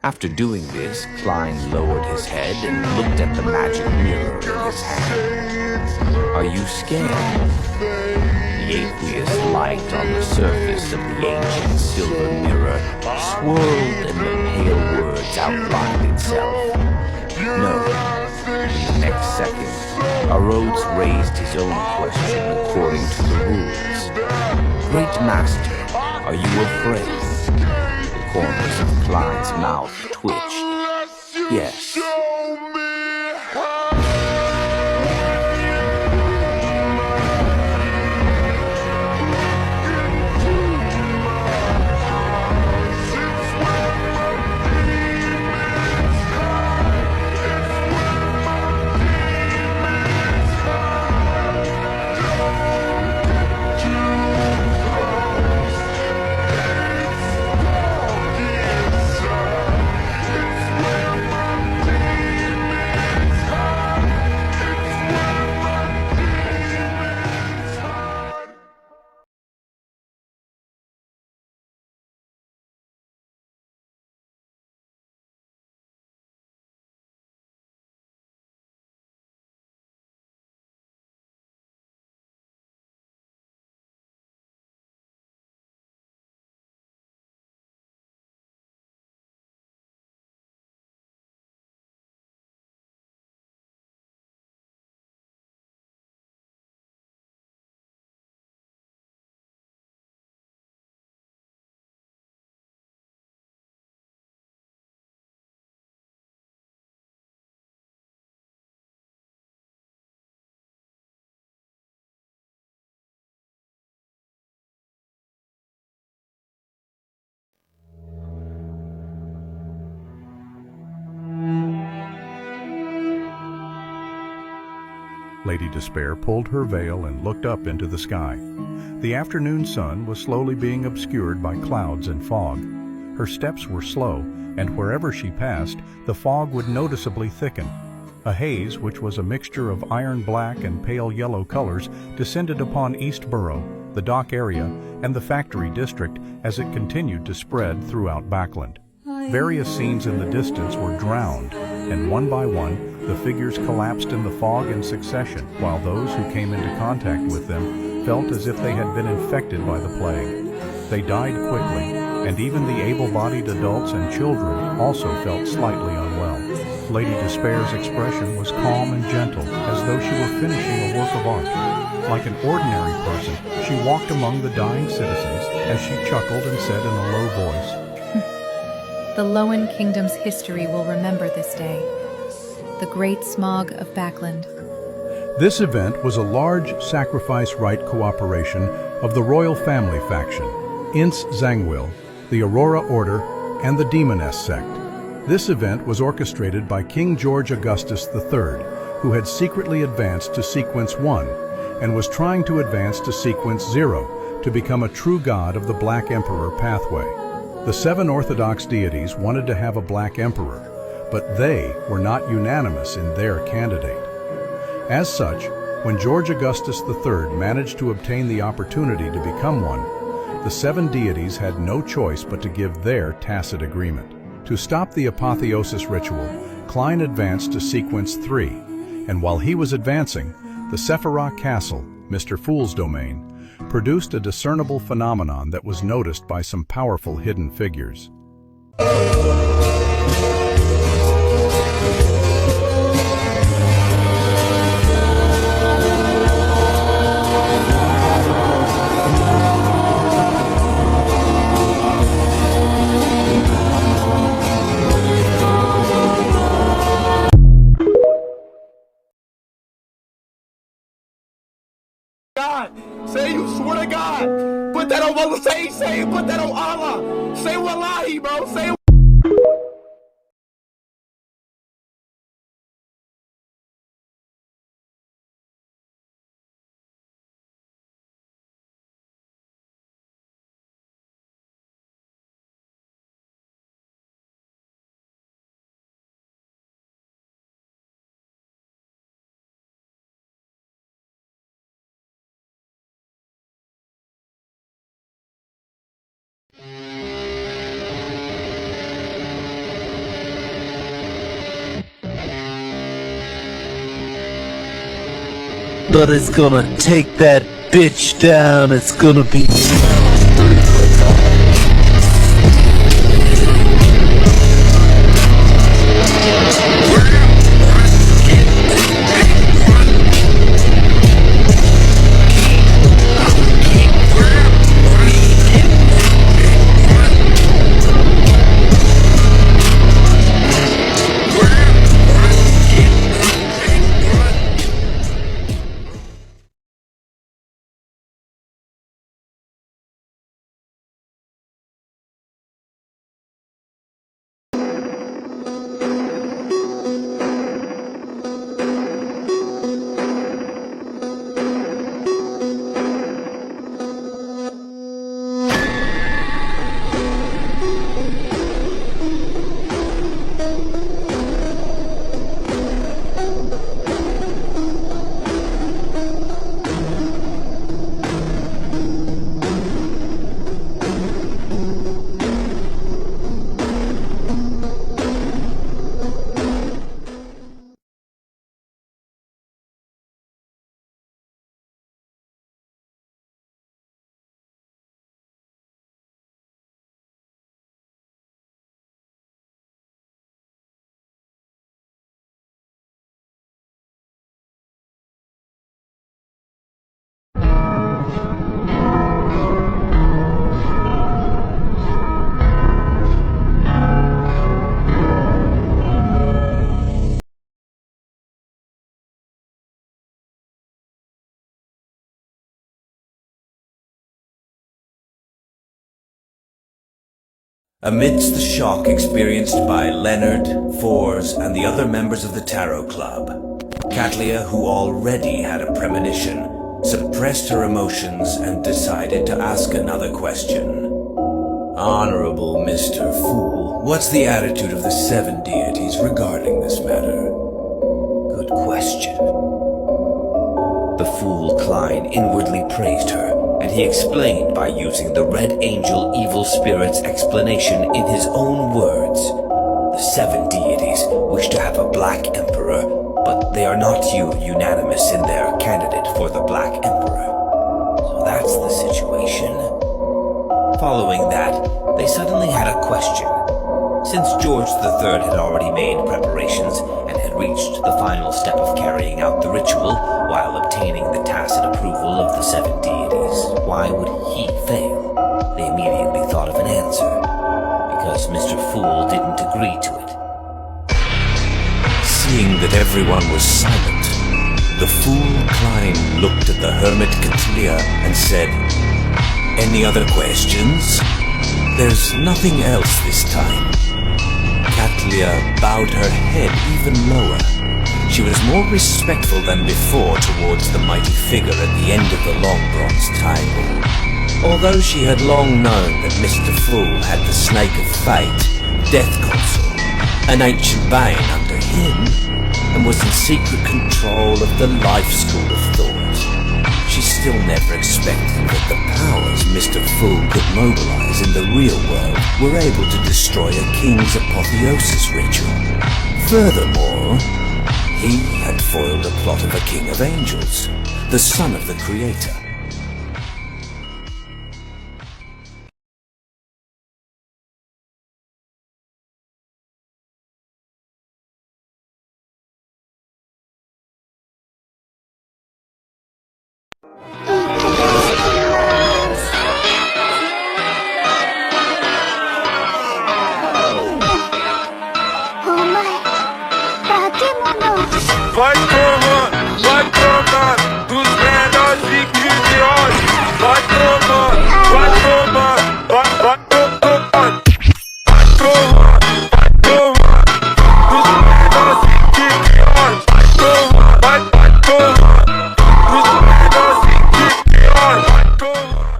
After doing this, Klein lowered his head and looked at the magic mirror in his hand. Are you scared? The aqueous light on the surface of the ancient silver mirror swirled and the pale words outlined itself. No. In the next second, Rhodes raised his own question according to the rules. Great Master, are you afraid? The corners of Klein's mouth twitched. Yes. Lady Despair pulled her veil and looked up into the sky. The afternoon sun was slowly being obscured by clouds and fog. Her steps were slow, and wherever she passed, the fog would noticeably thicken. A haze, which was a mixture of iron black and pale yellow colors, descended upon East Borough, the dock area, and the factory district as it continued to spread throughout Backland. Various scenes in the distance were drowned, and one by one, the figures collapsed in the fog in succession, while those who came into contact with them felt as if they had been infected by the plague. They died quickly, and even the able-bodied adults and children also felt slightly unwell. Lady Despair's expression was calm and gentle, as though she were finishing a work of art. Like an ordinary person, she walked among the dying citizens as she chuckled and said in a low voice, "The Lowen Kingdom's history will remember this day. The Great Smog of Backland." This event was a large sacrifice rite cooperation of the royal family faction, Ince Zangwill, the Aurora Order, and the Demoness sect. This event was orchestrated by King George Augustus III, who had secretly advanced to Sequence 1 and was trying to advance to Sequence 0 to become a true god of the Black Emperor pathway. The 7 Orthodox deities wanted to have a Black Emperor, but they were not unanimous in their candidate. As such, when George Augustus III managed to obtain the opportunity to become one, the 7 deities had no choice but to give their tacit agreement. To stop the apotheosis ritual, Klein advanced to Sequence 3, and while he was advancing, the Sephiroth Castle, Mr. Fool's domain, produced a discernible phenomenon that was noticed by some powerful hidden figures. God, say you swear to God. Put that on Allah. Say put that on Allah. Say wallahi, bro. Say. but it's gonna take that bitch down. It's gonna be... Amidst the shock experienced by Leonard, Fours, and the other members of the Tarot Club, Katlia, who already had a premonition, suppressed her emotions and decided to ask another question. Honorable Mr. Fool, what's the attitude of the 7 deities regarding this matter? Good question. The Fool Klein inwardly praised her, and he explained by using the Red Angel Evil Spirit's explanation in his own words. The 7 deities wish to have a Black Emperor, but they are not unanimous in their candidate for the Black Emperor. So that's the situation. Following that, they suddenly had a question. Since George III had already made preparations and had reached the final step of carrying out the ritual while obtaining the tacit approval of the 7 deities, why would he fail? They immediately thought of an answer. Because Mr. Fool didn't agree to it. Seeing that everyone was silent, the Fool Klein looked at the hermit Katlia and said, "Any other questions? There's nothing else this time." Katlia bowed her head even lower. She was more respectful than before towards the mighty figure at the end of the long bronze table. Although she had long known that Mr. Fool had the Snake of Fate, Death Console, an ancient bane under him, and was in secret control of the life school of thought, she still never expected that the powers Mr. Fool could mobilize in the real world were able to destroy a king's apotheosis ritual. Furthermore, he had foiled a plot of a king of angels, the son of the creator. Vai tomar dos menores de 15 anos. Vai tomar, vai tomar, vai tomar. Vai tomar, dos menores de 15 anos. Vai tomar, vai tomar, dos menores de 15 anos. Vai tomar.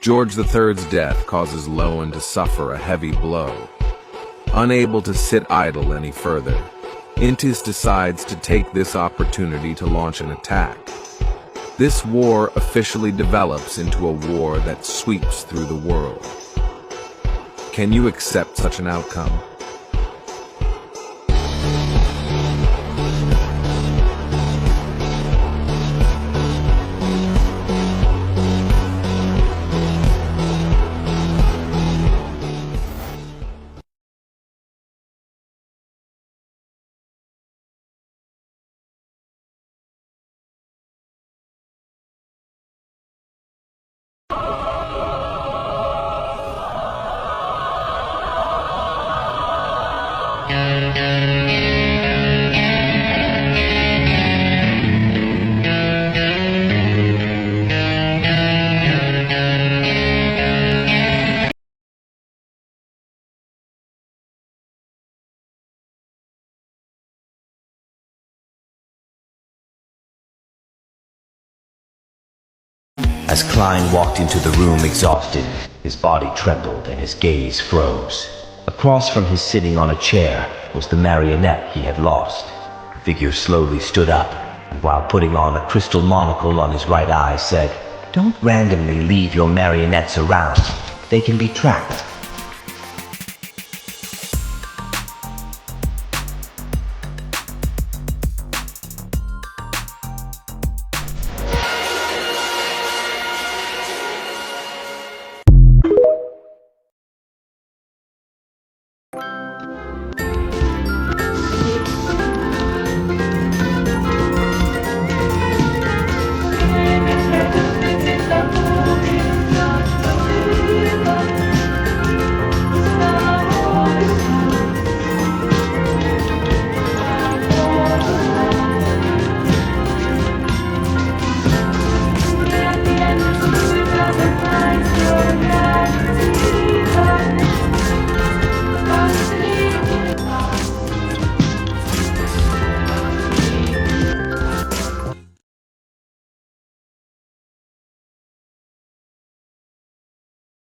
George III's death causes Lowen to suffer a heavy blow. Unable to sit idle any further, Intis decides to take this opportunity to launch an attack. This war officially develops into a war that sweeps through the world. Can you accept such an outcome? As Klein walked into the room exhausted, his body trembled and his gaze froze. Across from his sitting on a chair was the marionette he had lost. The figure slowly stood up, and while putting on a crystal monocle on his right eye said, "Don't randomly leave your marionettes around. They can be tracked."